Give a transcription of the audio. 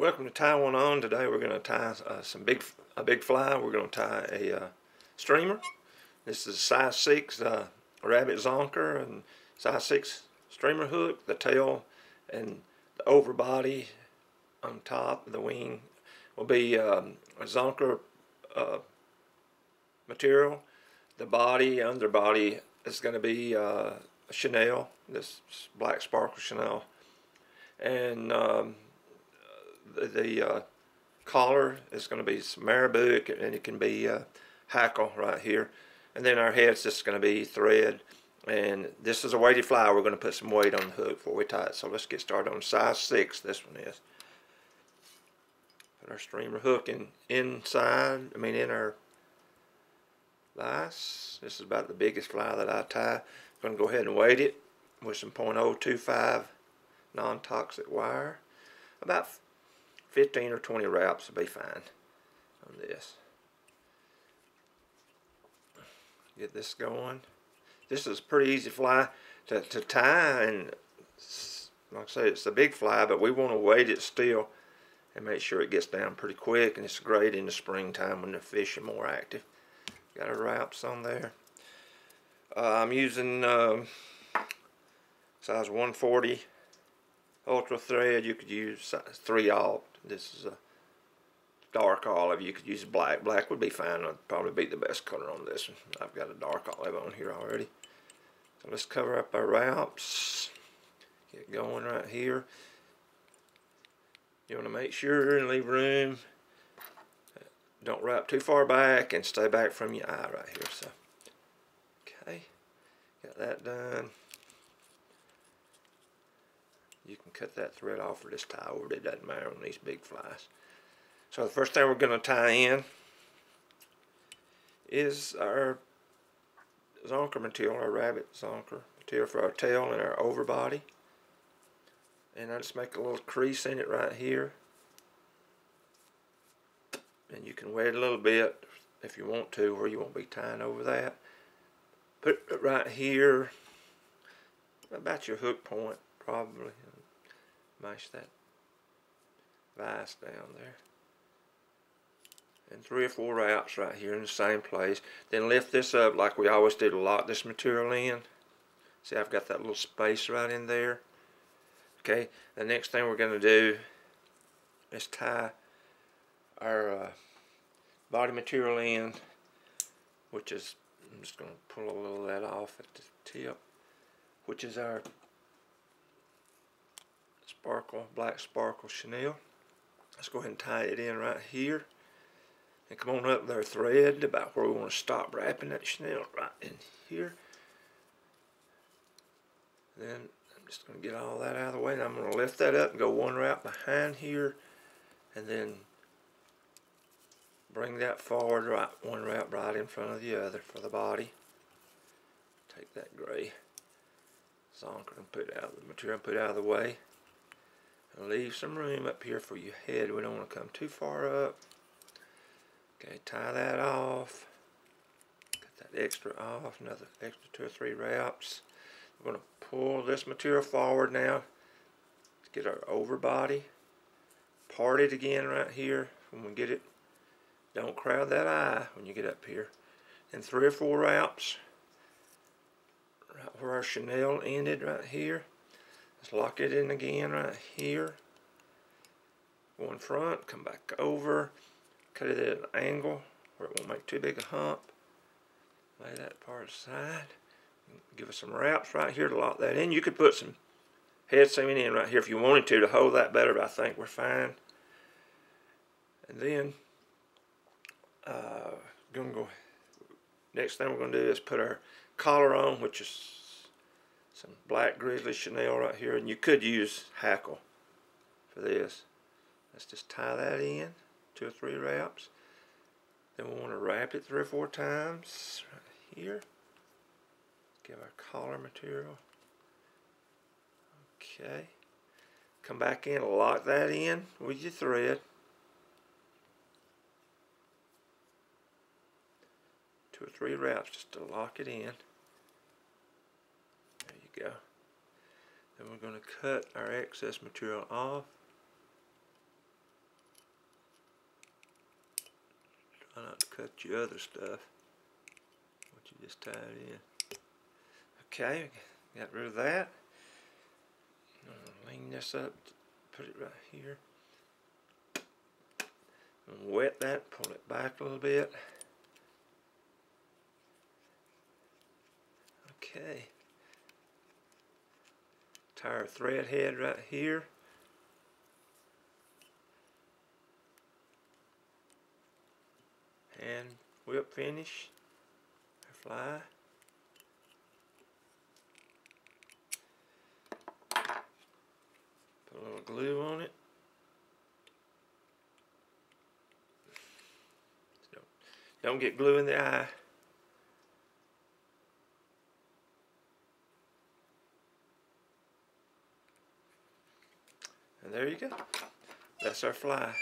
Welcome to Tie One On. Today we're going to tie a big fly. We're going to tie a streamer. This is a size 6 rabbit zonker and size 6 streamer hook. The tail and the overbody on top of the wing will be a zonker material. The body, underbody, is going to be a Chenille, this black sparkle Chenille, and the collar is going to be some Marabou, and it can be Hackle right here. And then our head's just going to be thread. And this is a weighted fly. We're going to put some weight on the hook before we tie it. So let's get started on size 6. This one is. Put our streamer hook in our vise. This is about the biggest fly that I tie. I'm going to go ahead and weight it with some .025 non-toxic wire. About 15 or 20 wraps will be fine on this. Get this going. This is a pretty easy fly to tie, and like I say, it's a big fly, but we want to weight it still and make sure it gets down pretty quick, and it's great in the springtime when the fish are more active. Got our wraps on there. I'm using size 140 ultra thread. You could use size 3/0. This is a dark olive. You could use black. Black would be fine. It'd probably be the best color on this one. I've got a dark olive on here already. So let's cover up our wraps. Get going right here. You want to make sure and leave room. Don't wrap too far back and stay back from your eye right here. So, okay, got that done. You can cut that thread off or just tie over it. It doesn't matter on these big flies. So the first thing we're going to tie in is our zonker material, our rabbit zonker material for our tail and our overbody. And I just make a little crease in it right here. And you can wet it a little bit if you want to, or you won't be tying over that. Put it right here, about your hook point probably. Mash that vise down there. And 3 or 4 wraps right here in the same place. Then lift this up like we always do to lock this material in. See, I've got that little space right in there. Okay, the next thing we're going to do is tie our body material in, which is, I'm just going to pull a little of that off at the tip, which is our black sparkle Chenille. Let's go ahead and tie it in right here. And come on up there, thread about where we want to stop wrapping that Chenille, right in here. Then I'm just going to get all that out of the way, and I'm going to lift that up and go 1 wrap behind here, and then bring that forward, right 1 wrap right in front of the other for the body. Take that gray zonker and put it out of the material and put it out of the way. And leave some room up here for your head. We don't want to come too far up. Okay, tie that off. Cut that extra off, another extra 2 or 3 wraps. We're going to pull this material forward now to get our overbody. Part it again right here when we get it. Don't crowd that eye when you get up here. And 3 or 4 wraps right where our Chenille ended right here. Let's lock it in again right here. Go in front, come back over, cut it at an angle where it won't make too big a hump. Lay that part aside. Give us some wraps right here to lock that in. You could put some head seaming in right here if you wanted to hold that better, but I think we're fine. And then next thing we're going to do is put our collar on, which is some black grizzly Chenille right here, and you could use Hackle for this. Let's just tie that in, 2 or 3 wraps. Then we want to wrap it 3 or 4 times right here. Give our collar material. Okay. Come back in and lock that in with your thread. 2 or 3 wraps just to lock it in. There you go. Then we're going to cut our excess material off. Try not to cut your other stuff. What you just tied in. Okay, got rid of that. Lean this up, put it right here. And wet that, pull it back a little bit. Okay. Tie our thread head right here. And whip finish our fly. Put a little glue on it. Don't get glue in the eye. And there you go. That's our fly.